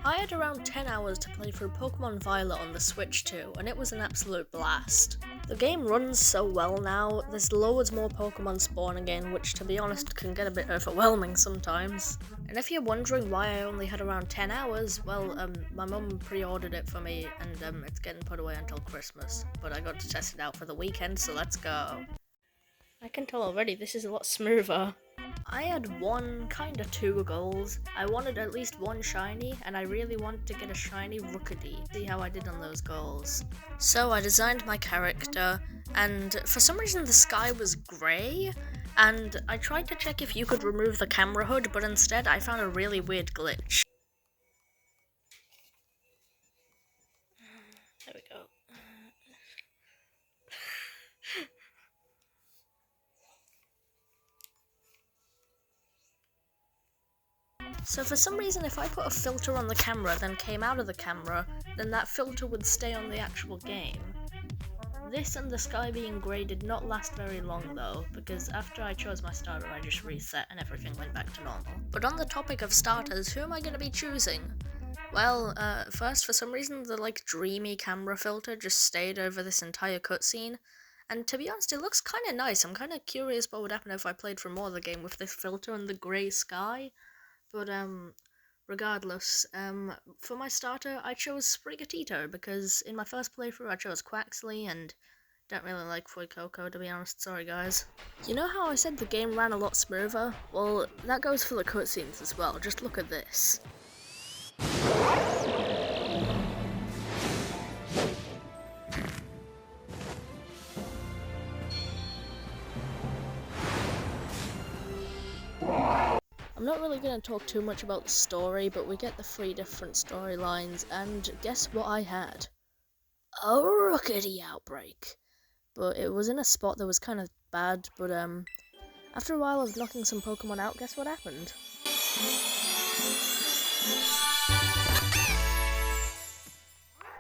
I had around 10 hours to play through Pokemon Violet on the Switch too, and it was an absolute blast. The game runs so well now, there's loads more Pokemon spawning in, which to be honest can get a bit overwhelming sometimes. And if you're wondering why I only had around 10 hours, well, my mum pre-ordered it for me, and it's getting put away until Christmas. But I got to test it out for the weekend, so let's go. I can tell already this is a lot smoother. I had kinda two goals. I wanted at least one shiny, and I really wanted to get a shiny Rookidee. See how I did on those goals. So I designed my character, and for some reason the sky was grey, and I tried to check if you could remove the camera hood, but instead I found a really weird glitch. There we go. So for some reason, if I put a filter on the camera, then came out of the camera, then that filter would stay on the actual game. This and the sky being grey did not last very long though, because after I chose my starter I just reset and everything went back to normal. But on the topic of starters, who am I going to be choosing? Well, first, for some reason the dreamy camera filter just stayed over this entire cutscene, and to be honest it looks kinda nice. I'm kinda curious what would happen if I played for more of the game with this filter and the grey sky. But, regardless, for my starter, I chose Sprigatito, because in my first playthrough I chose Quaxley, and don't really like Fuecoco, to be honest, sorry guys. You know how I said the game ran a lot smoother? Well, that goes for the cutscenes as well, just look at this. I'm not really going to talk too much about the story, but we get the 3 different storylines, and guess what I had? A Rookidee outbreak. But it was in a spot that was kind of bad, but after a while of knocking some Pokemon out, guess what happened?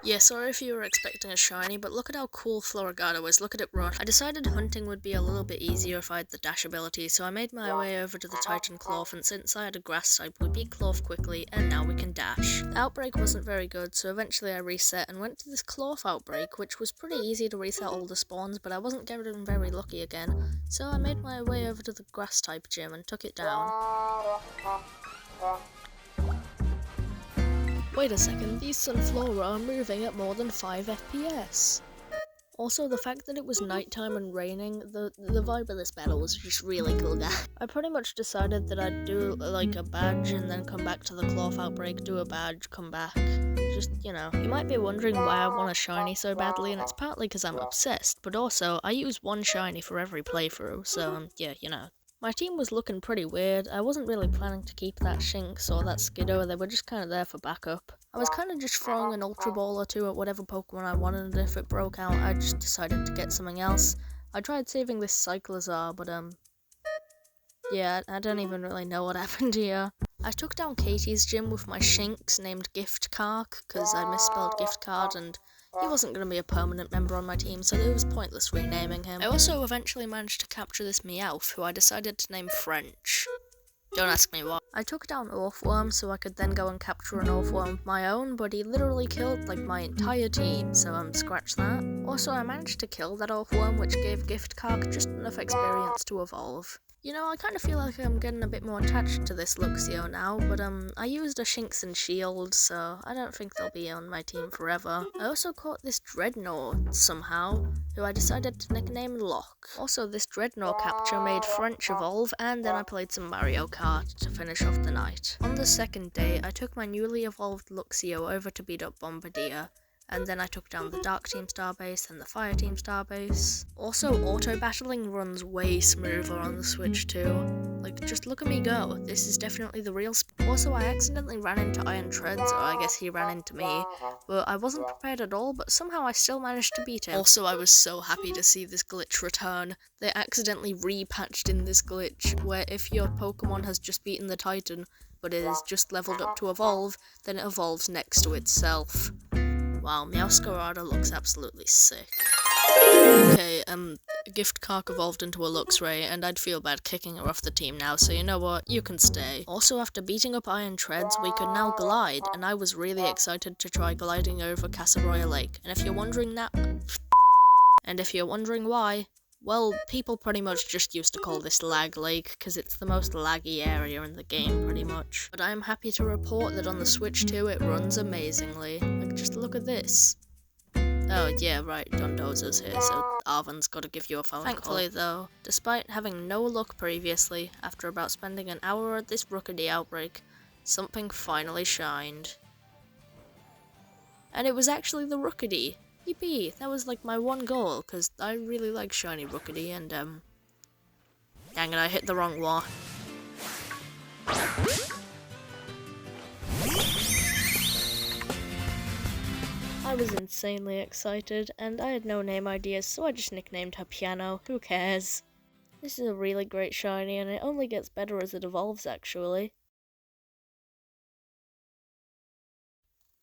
Yeah, sorry if you were expecting a shiny, but look at how cool Floragato is, look at it run. I decided hunting would be a little bit easier if I had the dash ability, so I made my way over to the Titan Cloth, and since I had a grass type, we beat Cloth quickly, and now we can dash. The outbreak wasn't very good, so eventually I reset and went to this Cloth outbreak, which was pretty easy to reset all the spawns, but I wasn't getting very lucky again, so I made my way over to the grass type gym and took it down. Wait a second, these Sunflora are moving at more than 5 FPS. Also, the fact that it was nighttime and raining, the vibe of this battle was just really cool, guys. I pretty much decided that I'd do a badge and then come back to the Cloth outbreak, do a badge, come back. Just, you know. You might be wondering why I want a shiny so badly, and it's partly because I'm obsessed, but also, I use one shiny for every playthrough, so, yeah, you know. My team was looking pretty weird. I wasn't really planning to keep that Shinx or that Skiddo, they were just kind of there for backup. I was kind of just throwing an Ultra Ball or two at whatever Pokemon I wanted, and if it broke out, I just decided to get something else. I tried saving this Cyclizar, but yeah, I don't even really know what happened here. I took down Katie's gym with my Shinx named Gift Kark, because I misspelled Gift Card, and he wasn't going to be a permanent member on my team, so it was pointless renaming him. I also eventually managed to capture this Meowth, who I decided to name French. Don't ask me why. I took down Orthworm so I could then go and capture an Orthworm of my own, but he literally killed my entire team, so scratch that. Also, I managed to kill that Orthworm, which gave Gift Kark just enough experience to evolve. You know, I kind of feel like I'm getting a bit more attached to this Luxio now, but I used a Shinx and Shield, so I don't think they'll be on my team forever. I also caught this Dreadnought somehow, who I decided to nickname Locke. Also, this Dreadnought capture made French evolve, and then I played some Mario Kart to finish off the night. On the second day, I took my newly evolved Luxio over to beat up Bombardier, and then I took down the Dark Team Starbase and the Fire Team Starbase. Also, auto-battling runs way smoother on the Switch too. Just look at me go. This is definitely the real Also, I accidentally ran into Iron Treads, or I guess he ran into me, but I wasn't prepared at all, but somehow I still managed to beat him. Also, I was so happy to see this glitch return. They accidentally repatched in this glitch, where if your Pokemon has just beaten the Titan, but it is just leveled up to evolve, then it evolves next to itself. Wow, Meowscarada looks absolutely sick. Okay, Gift-Cark evolved into a Luxray, and I'd feel bad kicking her off the team now, so you know what, you can stay. Also, after beating up Iron Treads, we could now glide, and I was really excited to try gliding over Casabroya Lake. And if you're wondering why, well, people pretty much just used to call this Lag Lake, because it's the most laggy area in the game, pretty much. But I am happy to report that on the Switch 2, it runs amazingly. Like, just look at this. Oh, yeah, right, Dondozer's here, so Arven's gotta give you a phone call. Thankfully, though, despite having no luck previously, after about spending an hour at this Rookity outbreak, something finally shined. And it was actually the Rookity. Yippee! That was like my one goal, because I really like shiny Rookity, and dang it, I hit the wrong wall. I was insanely excited, and I had no name ideas, so I just nicknamed her Piano. Who cares? This is a really great shiny, and it only gets better as it evolves, actually.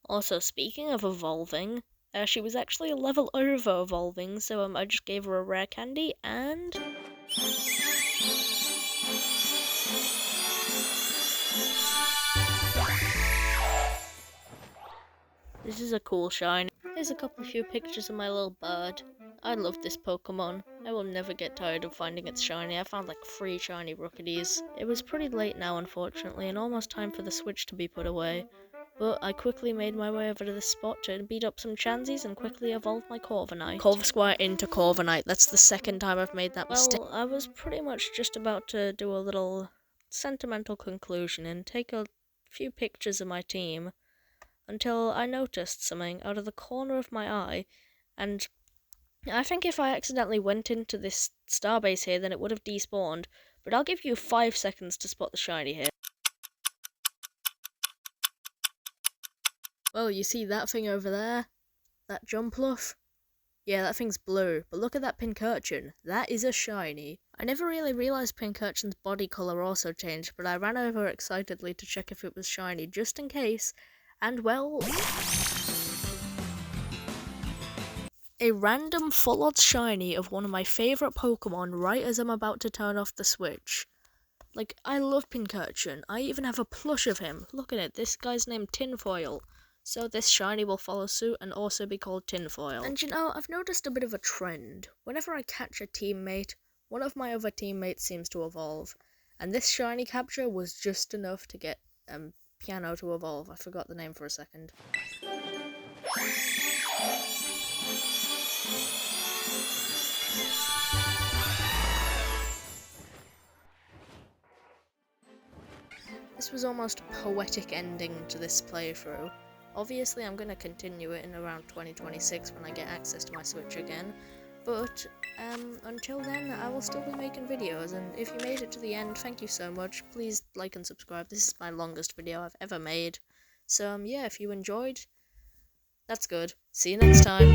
Also, speaking of evolving, she was actually a level over evolving, so I just gave her a rare candy, and... this is a cool shiny. Here's a few pictures of my little bird. I love this Pokemon. I will never get tired of finding its shiny. I found like 3 shiny Rookities. It was pretty late now, unfortunately, and almost time for the Switch to be put away. But I quickly made my way over to this spot to beat up some Chansies and quickly evolve my Corviknight. Corvisquire into Corviknight. That's the second time I've made that mistake. Well, I was pretty much just about to do a little sentimental conclusion and take a few pictures of my team until I noticed something out of the corner of my eye, and I think if I accidentally went into this starbase here, then it would have despawned, but I'll give you 5 seconds to spot the shiny here. Well, you see that thing over there? That Jumpluff? Yeah, that thing's blue, but look at that Pincurchin. That is a shiny. I never really realised Pincurchin's body colour also changed, but I ran over excitedly to check if it was shiny, just in case, and well... a random full-odds shiny of one of my favourite Pokemon right as I'm about to turn off the Switch. Like, I love Pincurchin. I even have a plush of him. Look at it, this guy's named Tinfoil. So this shiny will follow suit and also be called Tinfoil. And you know, I've noticed a bit of a trend. Whenever I catch a teammate, one of my other teammates seems to evolve. And this shiny capture was just enough to get Piano to evolve. I forgot the name for a second. This was almost a poetic ending to this playthrough. Obviously, I'm going to continue it in around 2026 when I get access to my Switch again, but until then, I will still be making videos, and if you made it to the end, thank you so much. Please like and subscribe. This is my longest video I've ever made, so yeah, if you enjoyed, that's good. See you next time.